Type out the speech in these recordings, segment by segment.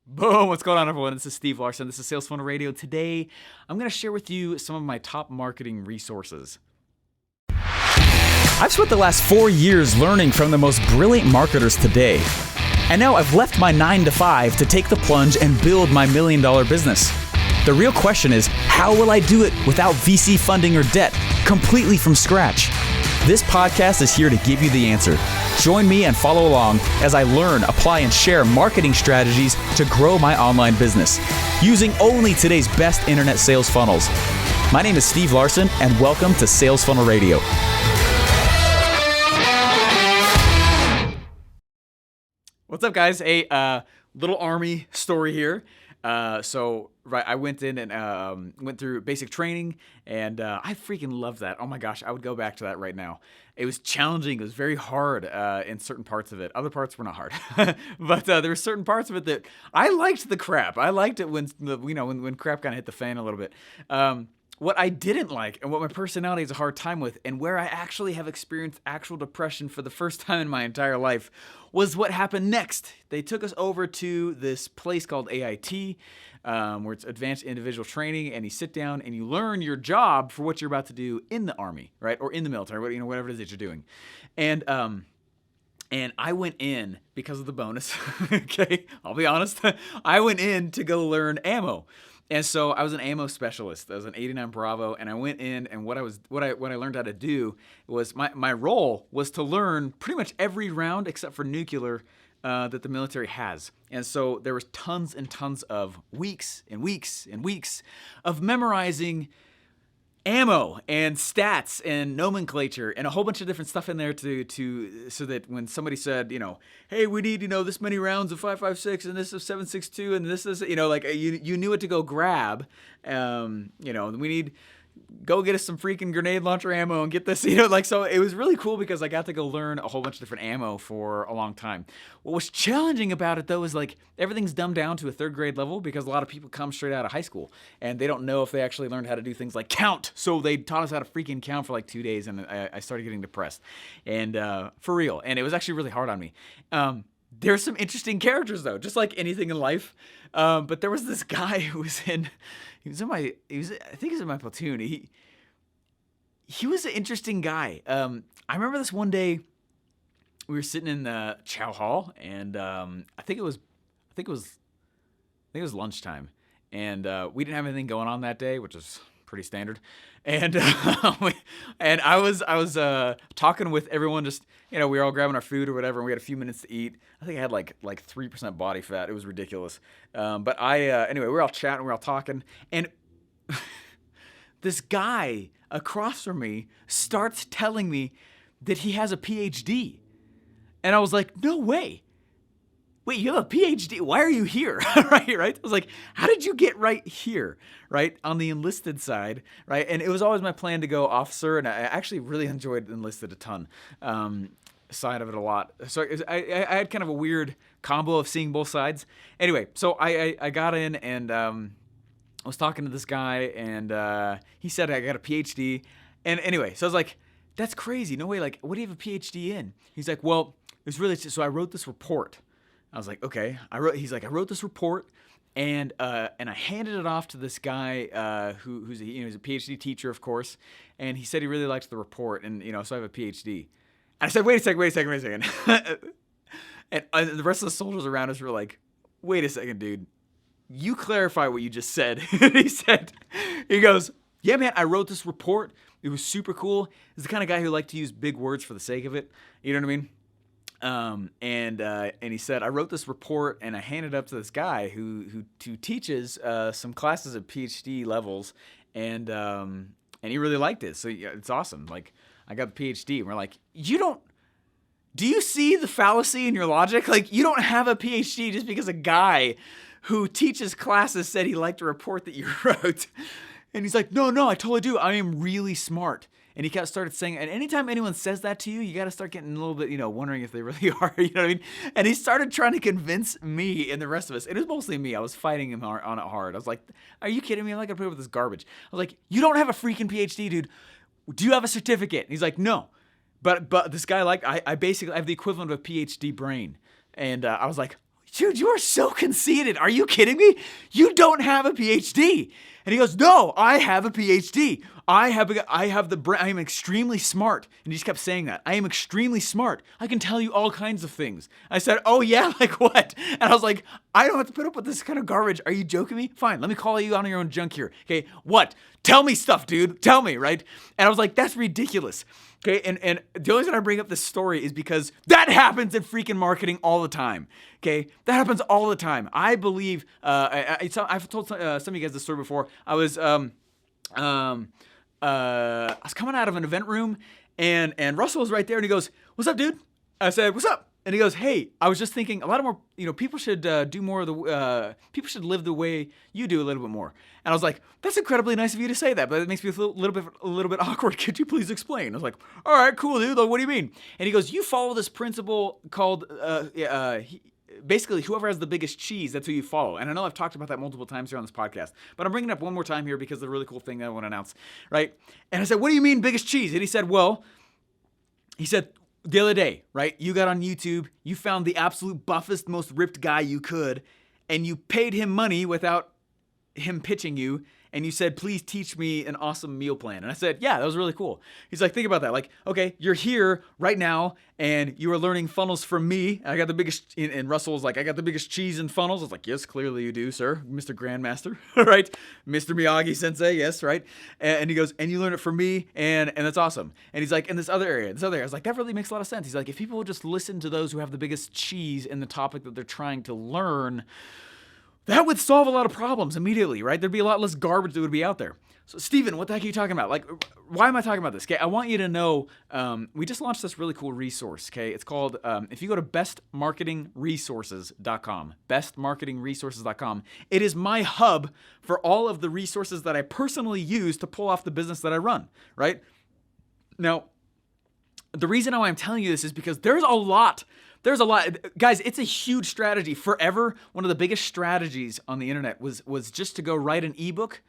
Boom! What's going on, everyone? This is Steve Larsen. This is Sales Funnel Radio. Today, I'm going to share with you some of my top marketing resources. I've spent the last 4 years learning from the most brilliant marketers today. And now I've left my 9-to-5 to take the plunge and build my $1 million business. The real question is, how will I do it without VC funding or debt, completely from scratch? This podcast is here to give you the answer. Join me and follow along as I learn, apply, and share marketing strategies to grow my online business using only today's best internet sales funnels. My name is Steve Larsen, and welcome to Sales Funnel Radio. What's up, guys? A little army story here. I went in and went through basic training, and I freaking loved that. Oh my gosh, I would go back to that right now. It was challenging. It was very hard in certain parts of it. Other parts were not hard, but there were certain parts of it that I liked. The crap. I liked it when crap kind of hit the fan a little bit. What I didn't like, and what my personality has a hard time with, and where I actually have experienced actual depression for the first time in my entire life, was what happened next. They took us over to this place called AIT, where it's Advanced Individual Training, and you sit down and you learn your job for what you're about to do in the Army, right, or in the military, whatever it is that you're doing. And I went in because of the bonus. Okay, I'll be honest. I went in to go learn ammo. And so I was an ammo specialist. I was an 89 Bravo, and I went in, and what I learned how to do was my role was to learn pretty much every round except for nuclear that the military has. And so there was tons and tons of weeks and weeks and weeks of memorizing ammo and stats and nomenclature and a whole bunch of different stuff in there so that when somebody said, hey, we need, this many rounds of 5.56 and this of 7.62 and this is, you knew what to go grab. We need, go get us some freaking grenade launcher ammo and get this, so it was really cool because I got to go learn a whole bunch of different ammo for a long time. What was challenging about it though is everything's dumbed down to a third grade level because a lot of people come straight out of high school and they don't know if they actually learned how to do things like count. So they taught us how to freaking count for 2 days, and I started getting depressed, and for real. And it was actually really hard on me. There's some interesting characters though, just like anything in life. But there was this guy who was in my platoon. He was an interesting guy. I remember this one day we were sitting in the chow hall, and I think it was lunchtime, and we didn't have anything going on that day, which is pretty standard. And and I was talking with everyone, just we were all grabbing our food or whatever, and we had a few minutes to eat. I think I had like 3% body fat. It was ridiculous. But anyway, we were all chatting, we were all talking, and this guy across from me starts telling me that he has a PhD, and I was like, no way. Wait, you have a PhD? Why are you here? right? I was like, how did you get right here, right, on the enlisted side, right? And it was always my plan to go officer, and I actually really enjoyed enlisted a ton, side of it a lot. So I had kind of a weird combo of seeing both sides. Anyway, so I got in, and I was talking to this guy, and he said I got a PhD. And anyway, so I was like, that's crazy. No way. What do you have a PhD in? He's like, well, it was really, so I wrote this report. I was like, okay. I wrote this report, and I handed it off to this guy who's he's a PhD teacher, of course, and he said he really liked the report, and so I have a PhD. And I said, wait a second. And the rest of the soldiers around us were like, wait a second, dude. You clarify what you just said. He goes, yeah, man, I wrote this report. It was super cool. He's the kind of guy who liked to use big words for the sake of it. You know what I mean? And he said, I wrote this report and I handed it up to this guy who teaches some classes at PhD levels, and he really liked it. So yeah, it's awesome. I got the PhD, and we're like, do you see the fallacy in your logic? You don't have a PhD just because a guy who teaches classes said he liked a report that you wrote. And he's like, no, I totally do. I am really smart. And he kind of started saying, and anytime anyone says that to you, you got to start getting a little bit, wondering if they really are, you know what I mean? And he started trying to convince me and the rest of us. It was mostly me. I was fighting him on it hard. I was like, are you kidding me? I'm not going to put up with this garbage. I was like, you don't have a freaking PhD, dude. Do you have a certificate? And he's like, no. But this guy, I basically have the equivalent of a PhD brain. And I was like, dude, you are so conceited. Are you kidding me? You don't have a PhD. And he goes, no, I have a PhD. I am extremely smart. And he just kept saying that. I am extremely smart. I can tell you all kinds of things. I said, oh yeah, like what? And I was like, I don't have to put up with this kind of garbage. Are you joking me? Fine, let me call you on your own junk here. Okay, what? Tell me stuff, dude. Tell me, right? And I was like, that's ridiculous. Okay, and the only reason I bring up this story is because that happens in freaking marketing all the time. Okay, that happens all the time. I believe, I've told some of you guys this story before. I was coming out of an event room, and Russell was right there, and he goes, "What's up, dude?" I said, "What's up?" And he goes, "Hey, I was just thinking, a lot more, people should do more of the, people should live the way you do a little bit more." And I was like, "That's incredibly nice of you to say that, but it makes me feel a little bit awkward. Could you please explain?" I was like, "All right, cool, dude. Like, what do you mean?" And he goes, "You follow this principle called, basically, whoever has the biggest cheese, that's who you follow." And I know I've talked about that multiple times here on this podcast, but I'm bringing it up one more time here because of the really cool thing that I want to announce, right? And I said, "What do you mean biggest cheese?" And he said, the other day, right, you got on YouTube, you found the absolute buffest, most ripped guy you could, and you paid him money without him pitching you, and you said, "Please teach me an awesome meal plan." And I said, "Yeah, that was really cool." He's like, "Think about that. Like, okay, you're here right now, and you are learning funnels from me. I got the biggest," and Russell was like, "I got the biggest cheese in funnels." I was like, "Yes, clearly you do, sir, Mr. Grandmaster," right? Mr. Miyagi Sensei, yes, right? And he goes, "And you learn it from me, and that's awesome." And he's like, "In this other area. I was like, "That really makes a lot of sense." He's like, "If people would just listen to those who have the biggest cheese in the topic that they're trying to learn, that would solve a lot of problems immediately, right? There'd be a lot less garbage that would be out there." So, Steven, what the heck are you talking about? Like, why am I talking about this? Okay, I want you to know, we just launched this really cool resource, okay? It's called, if you go to bestmarketingresources.com, bestmarketingresources.com, it is my hub for all of the resources that I personally use to pull off the business that I run, right? Now, the reason why I'm telling you this is because there's a lot. Guys, it's a huge strategy. Forever, one of the biggest strategies on the internet was just to go write an ebook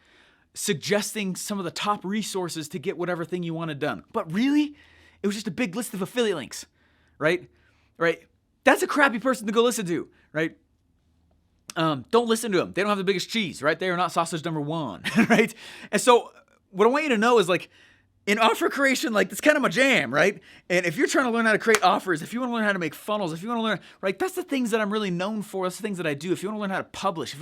suggesting some of the top resources to get whatever thing you wanted done. But really, it was just a big list of affiliate links, right? Right? That's a crappy person to go listen to, right? Don't listen to them. They don't have the biggest cheese, right? They are not sausage number one, right? And so what I want you to know is, like, in offer creation, like, that's kind of my jam, right? And if you're trying to learn how to create offers, if you want to learn how to make funnels, if you want to learn, right, that's the things that I'm really known for. That's the things that I do. If you want to learn how to publish, if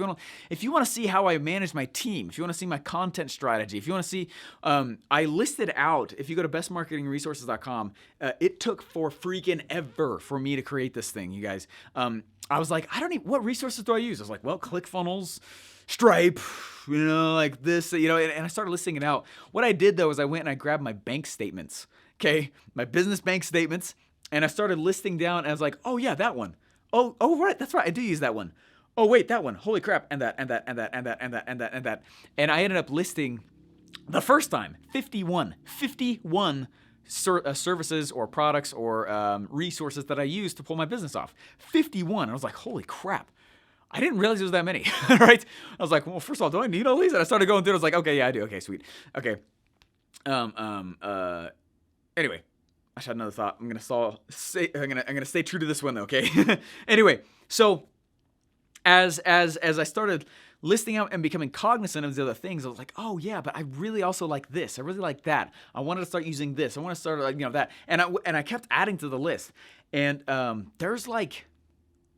you want to see how I manage my team, if you want to see my content strategy, if you want to see, I listed out, if you go to bestmarketingresources.com, it took for freaking ever for me to create this thing, you guys. I was like, what resources do I use? I was like, well, ClickFunnels, Stripe, like this, and I started listing it out. What I did, though, is I went and I grabbed my bank statements, okay, my business bank statements, and I started listing down, and I was like, oh yeah, that one. Oh, right, that's right, I do use that one. Oh wait, that one, holy crap, and that, and that, and that, and that, and that, and that, and that. And I ended up listing, the first time, 51 services or products or resources that I use to pull my business off. 51. I was like, holy crap. I didn't realize it was that many, right? I was like, well, first of all, do I need all these? And I started going through it. I was like, okay, yeah, I do. Okay, sweet. Okay. Anyway, I had another thought. I'm gonna stay true to this one though, okay? Anyway, so as I started listing out and becoming cognizant of the other things, I was like, oh yeah, but I really also like this. I really like that. I wanted to start using this. I want to start that. And I kept adding to the list. And there's like,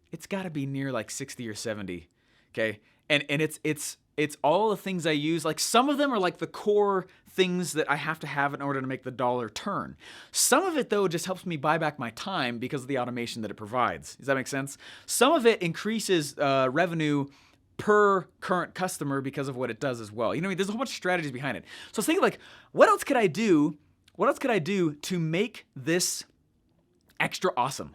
it's got to be near like 60 or 70, okay? And it's all the things I use. Like, some of them are like the core things that I have to have in order to make the dollar turn. Some of it, though, just helps me buy back my time because of the automation that it provides. Does that make sense? Some of it increases revenue per current customer because of what it does as well. There's a whole bunch of strategies behind it. So I was thinking, like, what else could I do? What else could I do to make this extra awesome?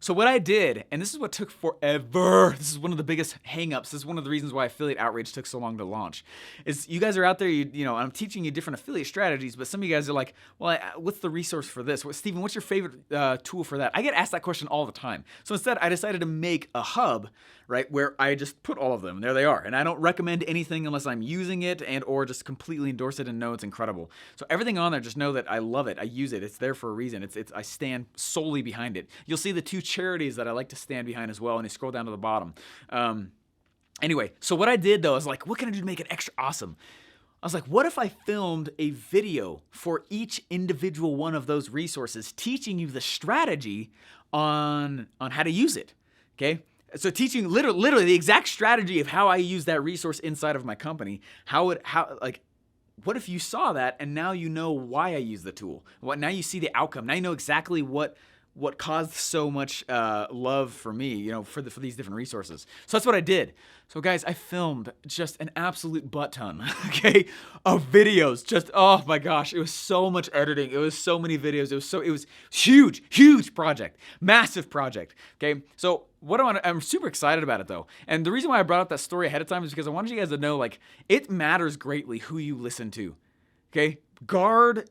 So what I did, and this is what took forever, this is one of the biggest hangups, this is one of the reasons why affiliate outreach took so long to launch, is you guys are out there, I'm teaching you different affiliate strategies, but some of you guys are like, well, what's the resource for this? Steven, what's your favorite tool for that? I get asked that question all the time. So instead, I decided to make a hub, right, where I just put all of them, and there they are. And I don't recommend anything unless I'm using it and or just completely endorse it and know it's incredible. So everything on there, just know that I love it. I use it. It's there for a reason. I stand solely behind it. You'll see the two charities that I like to stand behind as well. And you scroll down to the bottom. Anyway, so what I did though, is like, what can I do to make it extra awesome? I was like, what if I filmed a video for each individual one of those resources, teaching you the strategy on how to use it, okay? So teaching literally the exact strategy of how I use that resource inside of my company. What if you saw that and now you know why I use the tool? Now you see the outcome. Now you know exactly what caused so much love for me, for these different resources. So that's what I did. So guys, I filmed just an absolute butt ton, okay, of videos. Just, oh my gosh, it was so much editing. It was so many videos. It was huge project, massive project. Okay, so I'm super excited about it though. And the reason why I brought up that story ahead of time is because I wanted you guys to know, like, it matters greatly who you listen to. Okay, guard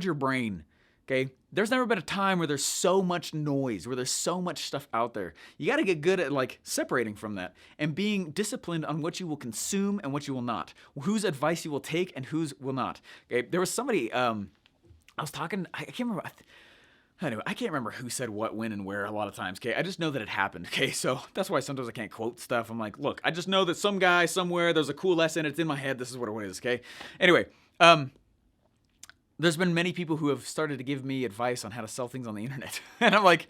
your brain. Okay, there's never been a time where there's so much noise, where there's so much stuff out there. You got to get good at like separating from that and being disciplined on what you will consume and what you will not, whose advice you will take and whose will not. Okay, there was somebody, I was talking, I can't remember. Anyway, I can't remember who said what, when, and where a lot of times, okay? I just know that it happened, okay? So that's why sometimes I can't quote stuff. I'm like, look, I just know that some guy somewhere, there's a cool lesson, it's in my head, this is what it is, okay? Anyway, there's been many people who have started to give me advice on how to sell things on the internet. And I'm like,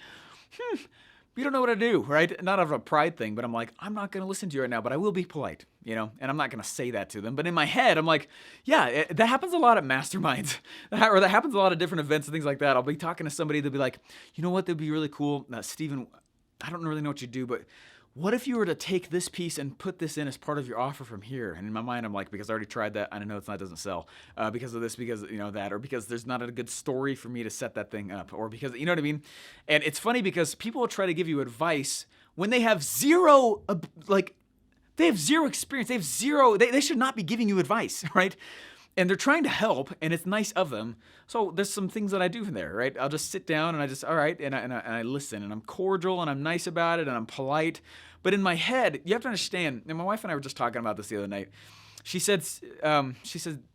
you don't know what to do, right? Not out of a pride thing, but I'm like, I'm not going to listen to you right now, but I will be polite, and I'm not going to say that to them. But in my head, I'm like, yeah, that happens a lot at masterminds, or that happens a lot of different events and things like that. I'll be talking to somebody, they'll be like, you know what, that'd be really cool. Steven, I don't really know what you do, but what if you were to take this piece and put this in as part of your offer from here? And in my mind, I'm like, because I already tried that, I know it doesn't sell because of this, because that, or because there's not a good story for me to set that thing up, or because, you know what I mean? And it's funny because people will try to give you advice when they have zero, they have zero experience. They have zero, they should not be giving you advice, right? And they're trying to help, and it's nice of them. So there's some things that I do from there, right? I'll just sit down and all right, and I listen, and I'm cordial, and I'm nice about it, and I'm polite. But in my head, you have to understand, and my wife and I were just talking about this the other night. She said,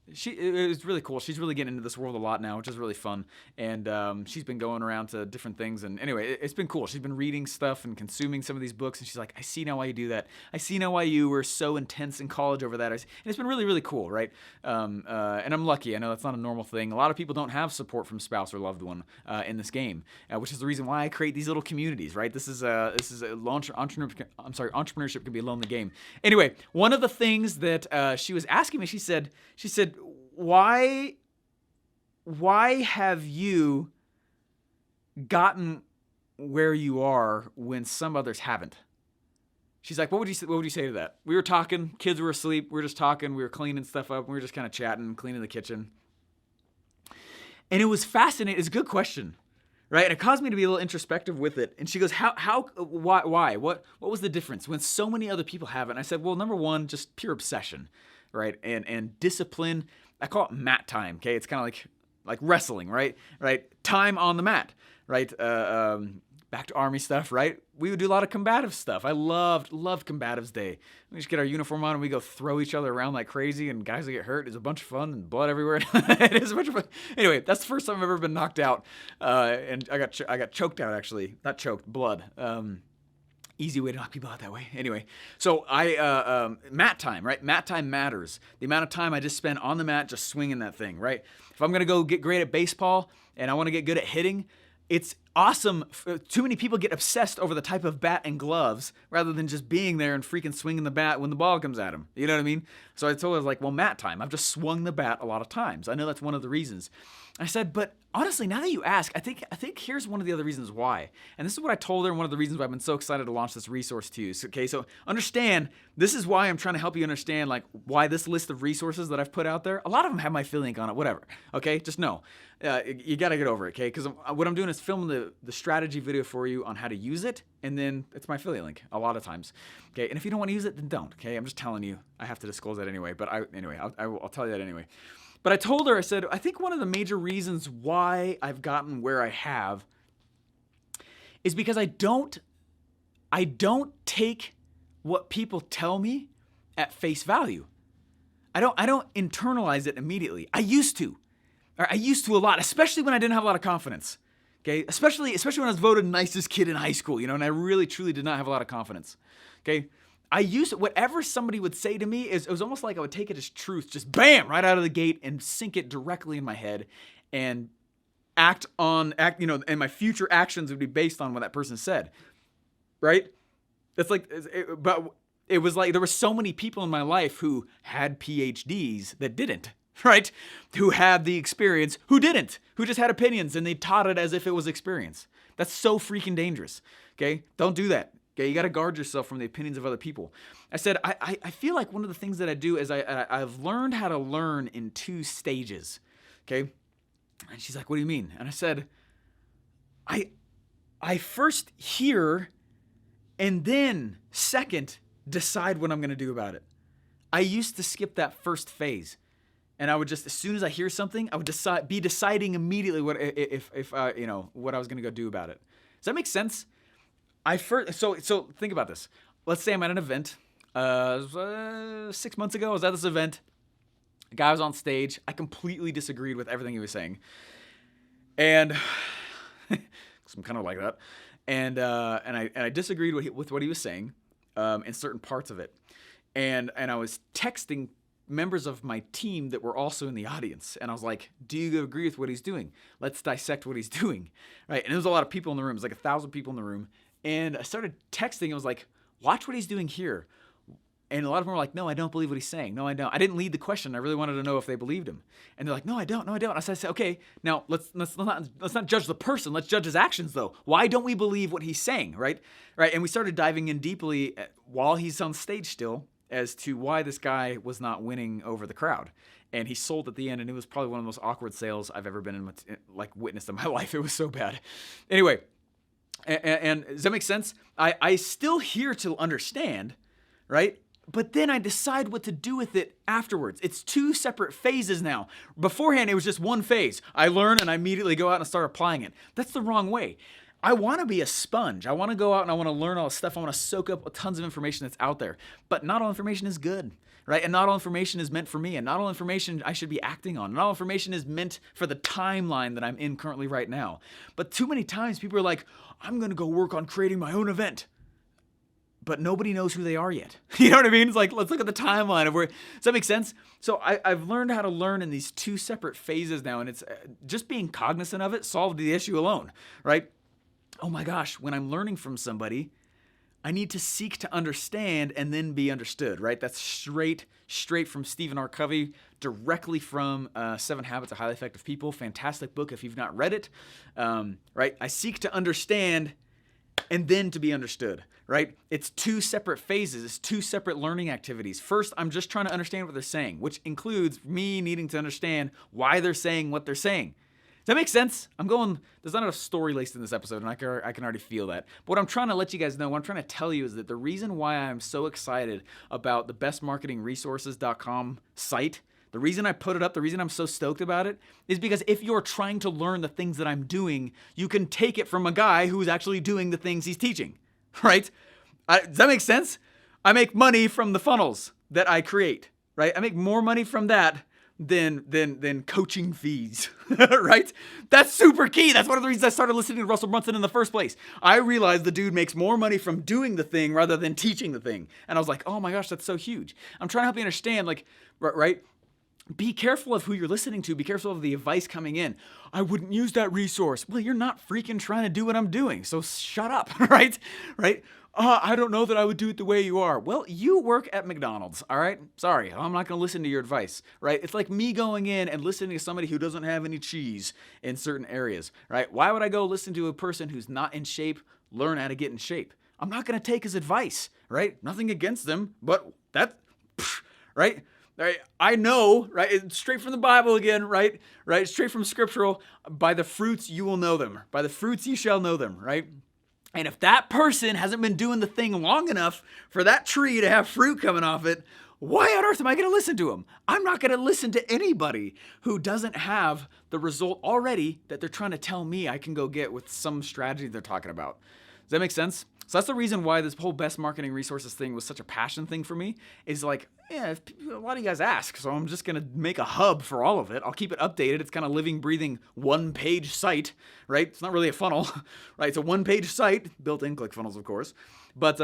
it was really cool. She's really getting into this world a lot now, which is really fun. And she's been going around to different things. And anyway, it's been cool. She's been reading stuff and consuming some of these books. And she's like, I see now why you do that. I see now why you were so intense in college over that. And it's been really, really cool, right? And I'm lucky. I know that's not a normal thing. A lot of people don't have support from spouse or loved one in this game, which is the reason why I create these little communities, right? This is entrepreneurship can be a lonely game. Anyway, one of the things that she was asking me, she said, why have you gotten where you are when some others haven't? She's like, what would you say to that? We were talking, kids were asleep, we were just talking, we were cleaning stuff up, we were just kind of chatting, cleaning the kitchen. And it was fascinating. It's a good question, right? And it caused me to be a little introspective with it. And she goes, why? What was the difference when so many other people have it? And I said, well, number one, just pure obsession, right? And discipline. I call it mat time, okay? It's kind of like wrestling, right? Time on the mat, right? Back to Army stuff, right? We would do a lot of combative stuff. I loved Combatives Day. We just get our uniform on and we go throw each other around like crazy, and guys that get hurt. It's a bunch of fun and blood everywhere. It is a bunch of fun. Anyway, that's the first time I've ever been knocked out, and I got choked out, actually. Not choked, blood. Easy way to knock people out that way. Anyway, so mat time, right? Mat time matters. The amount of time I just spend on the mat just swinging that thing, right? If I'm going to go get great at baseball and I want to get good at hitting, it's awesome. Too many people get obsessed over the type of bat and gloves rather than just being there and freaking swinging the bat when the ball comes at them. You know what I mean? So I told her, I was like, well, mat time. I've just swung the bat a lot of times. I know that's one of the reasons. I said, but honestly, now that you ask, I think here's one of the other reasons why. And this is what I told her, and one of the reasons why I've been so excited to launch this resource to you. Okay, so understand, this is why I'm trying to help you understand, like, why this list of resources that I've put out there, a lot of them have my affiliate link on it, whatever. Okay, just know. You got to get over it, okay? Because what I'm doing is filming the strategy video for you on how to use it, and then it's my affiliate link a lot of times. Okay, and if you don't want to use it, then don't, okay? I'm just telling you. I have to disclose that anyway, but I'll tell you that anyway. But I told her, I said, I think one of the major reasons why I've gotten where I have is because I don't take what people tell me at face value. I don't internalize it immediately. I used to a lot, especially when I didn't have a lot of confidence. Okay, especially when I was voted nicest kid in high school, and I really truly did not have a lot of confidence. Okay, I used whatever somebody would say to me it was almost like I would take it as truth, just bam, right out of the gate and sink it directly in my head, and act, and my future actions would be based on what that person said, right? That's like, but it was like there were so many people in my life who had PhDs that didn't. Right? Who had the experience, who didn't, who just had opinions and they taught it as if it was experience. That's so freaking dangerous. Okay? Don't do that. Okay? You got to guard yourself from the opinions of other people. I said, I feel like one of the things that I do is I've learned how to learn in 2 stages. Okay? And she's like, what do you mean? And I said, I first hear and then second decide what I'm going to do about it. I used to skip that first phase. And I would just, as soon as I hear something, I would be deciding immediately what what I was going to go do about it. Does that make sense? So think about this. Let's say I'm at an event. 6 months ago, I was at this event. A guy was on stage. I completely disagreed with everything he was saying, and I'm kind of like that. And I disagreed with what he was saying in certain parts of it, and I was texting members of my team that were also in the audience. And I was like, do you agree with what he's doing? Let's dissect what he's doing. Right. And there was a lot of people in the room. It was like 1,000 people in the room. And I started texting. I was like, watch what he's doing here. And a lot of them were like, no, I don't believe what he's saying. No, I don't. I didn't lead the question. I really wanted to know if they believed him. And they're like, no, I don't. No, I don't. I said, okay, now let's not judge the person. Let's judge his actions though. Why don't we believe what he's saying? Right. Right. And we started diving in deeply while he's on stage still, as to why this guy was not winning over the crowd. And he sold at the end, and it was probably one of the most awkward sales I've ever been witnessed in my life. It was so bad. Anyway, and does that make sense? I still hear to understand, right? But then I decide what to do with it afterwards. It's 2 separate phases now. Beforehand, it was just one phase. I learn and I immediately go out and start applying it. That's the wrong way. I want to be a sponge. I want to go out and I want to learn all this stuff. I want to soak up tons of information that's out there. But not all information is good, right? And not all information is meant for me. And not all information I should be acting on. Not all information is meant for the timeline that I'm in currently right now. But too many times people are like, I'm going to go work on creating my own event. But nobody knows who they are yet. You know what I mean? It's like, let's look at the timeline of where, does that make sense? So I've learned how to learn in these 2 separate phases now. And it's just being cognizant of it solved the issue alone, right? Oh my gosh, when I'm learning from somebody, I need to seek to understand and then be understood, right? That's straight from Stephen R. Covey, directly from 7 Habits of Highly Effective People. Fantastic book if you've not read it, right? I seek to understand and then to be understood, right? It's 2 separate phases. It's 2 separate learning activities. First, I'm just trying to understand what they're saying, which includes me needing to understand why they're saying what they're saying. Does that make sense? There's not enough story laced in this episode, and I can already feel that. But what I'm trying to let you guys know, what I'm trying to tell you is that the reason why I'm so excited about the bestmarketingresources.com site, the reason I put it up, the reason I'm so stoked about it, is because if you're trying to learn the things that I'm doing, you can take it from a guy who's actually doing the things he's teaching, right? Does that make sense? I make money from the funnels that I create, right? I make more money from that than coaching fees, right? That's super key. That's one of the reasons I started listening to Russell Brunson in the first place. I realized the dude makes more money from doing the thing rather than teaching the thing. And I was like, oh my gosh, that's so huge. I'm trying to help you understand, like, right? Be careful of who you're listening to. Be careful of the advice coming in. I wouldn't use that resource. Well, you're not freaking trying to do what I'm doing, so shut up, right? Right? I don't know that I would do it the way you are. Well, you work at McDonald's, all right? Sorry, I'm not going to listen to your advice, right? It's like me going in and listening to somebody who doesn't have any cheese in certain areas, right? Why would I go listen to a person who's not in shape, learn how to get in shape? I'm not going to take his advice, right? Nothing against them, but right? Right? I know, right? It's straight from the Bible again, right? Right? Straight from scriptural. By the fruits you will know them. By the fruits you shall know them, right? And if that person hasn't been doing the thing long enough for that tree to have fruit coming off it, why on earth am I going to listen to him? I'm not going to listen to anybody who doesn't have the result already that they're trying to tell me I can go get with some strategy they're talking about. Does that make sense? So that's the reason why this whole best marketing resources thing was such a passion thing for me, is like, yeah, if a lot of you guys ask, so I'm just going to make a hub for all of it. I'll keep it updated. It's kind of living, breathing, one-page site, right? It's not really a funnel, right? It's a one-page site, built-in ClickFunnels, of course. But,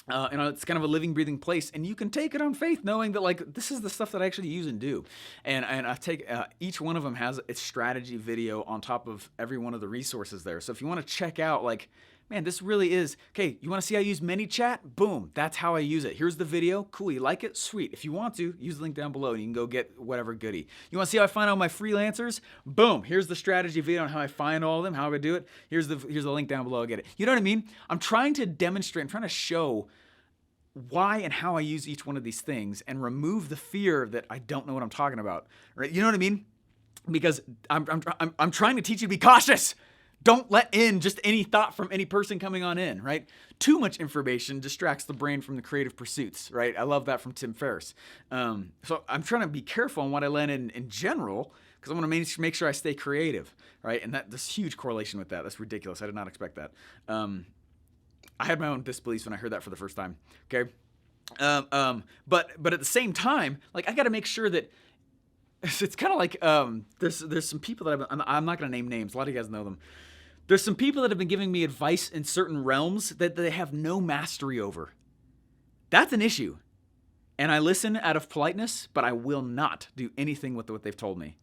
it's kind of a living, breathing place, and you can take it on faith, knowing that like this is the stuff that I actually use and do. And I take each one of them has its strategy video on top of every one of the resources there. So if you want to check out, like, man, this really is, okay, you want to see how I use ManyChat? Boom, that's how I use it. Here's the video. Cool, you like it? Sweet. If you want to, use the link down below and you can go get whatever goodie. You want to see how I find all my freelancers? Boom, here's the strategy video on how I find all of them, how I do it. Here's the link down below, get it. You know what I mean? I'm trying to demonstrate, I'm trying to show why and how I use each one of these things and remove the fear that I don't know what I'm talking about, right? You know what I mean? Because I'm trying to teach you to be cautious. Don't let in just any thought from any person coming on in, right? Too much information distracts the brain from the creative pursuits, right? I love that from Tim Ferriss. So I'm trying to be careful on what I let in general, because I want to make sure I stay creative, right? And there's huge correlation with that. That's ridiculous. I did not expect that. I had my own disbeliefs when I heard that for the first time, okay? But at the same time, like I got to make sure that it's kind of like there's some people that I'm not going to name names. A lot of you guys know them. There's some people that have been giving me advice in certain realms that they have no mastery over. That's an issue. And I listen out of politeness, but I will not do anything with what they've told me.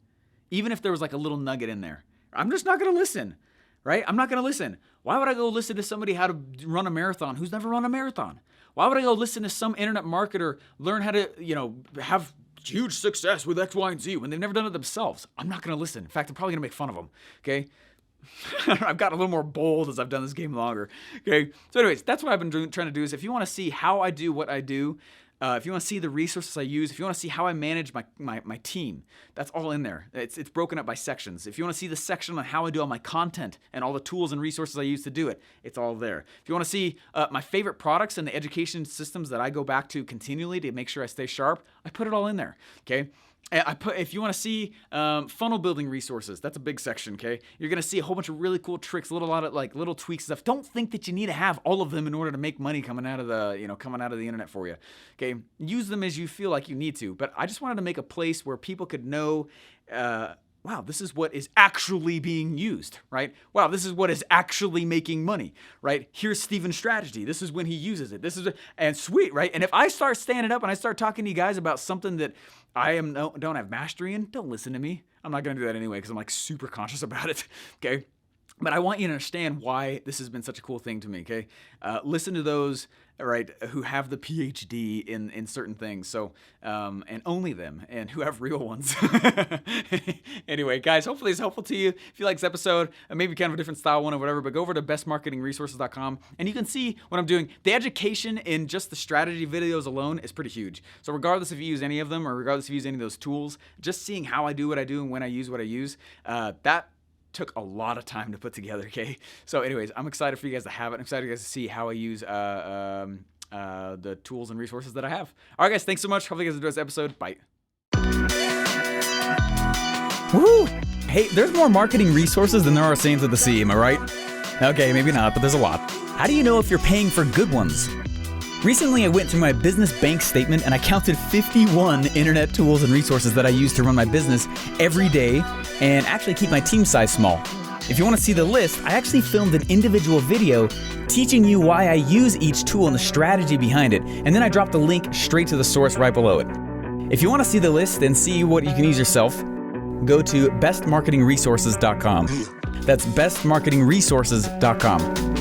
Even if there was like a little nugget in there. I'm just not going to listen, right? I'm not going to listen. Why would I go listen to somebody how to run a marathon who's never run a marathon? Why would I go listen to some internet marketer learn how to, have huge success with X, Y, and Z when they've never done it themselves? I'm not going to listen. In fact, I'm probably going to make fun of them, okay? I've gotten a little more bold as I've done this game longer. Okay. So anyways, that's what I've been trying to do is if you want to see how I do what I do, if you want to see the resources I use, if you want to see how I manage my team, that's all in there. It's broken up by sections. If you want to see the section on how I do all my content and all the tools and resources I use to do it, it's all there. If you want to see my favorite products and the education systems that I go back to continually to make sure I stay sharp, I put it all in there. Okay. If you want to see funnel building resources, that's a big section, okay? You're going to see a whole bunch of really cool tricks, a lot of like little tweaks and stuff. Don't think that you need to have all of them in order to make money coming out of the internet for you, okay? Use them as you feel like you need to, but I just wanted to make a place where people could know, wow, this is what is actually being used, right? Wow, this is what is actually making money, right? Here's Steven's strategy. This is when he uses it. And sweet, right? And if I start standing up and I start talking to you guys about something that I don't have mastery in, don't listen to me. I'm not going to do that anyway because I'm like super conscious about it, okay? But I want you to understand why this has been such a cool thing to me, okay? Listen to those, right, who have the PhD in certain things, so, and only them, and who have real ones. Anyway, guys, hopefully it's helpful to you. If you like this episode, maybe kind of a different style one or whatever, but go over to bestmarketingresources.com, and you can see what I'm doing. The education in just the strategy videos alone is pretty huge. So regardless if you use any of them, or regardless if you use any of those tools, just seeing how I do what I do and when I use what I use, that took a lot of time to put together, okay? So anyways, I'm excited for you guys to have it. I'm excited for you guys to see how I use the tools and resources that I have. All right, guys, thanks so much. Hopefully you guys enjoyed this episode. Bye. Woo! Hey, there's more marketing resources than there are sands of the sea, am I right? Okay, maybe not, but there's a lot. How do you know if you're paying for good ones? Recently, I went through my business bank statement and I counted 51 internet tools and resources that I use to run my business every day and actually keep my team size small. If you want to see the list, I actually filmed an individual video teaching you why I use each tool and the strategy behind it, and then I dropped a link straight to the source right below it. If you want to see the list and see what you can use yourself, go to bestmarketingresources.com. That's bestmarketingresources.com.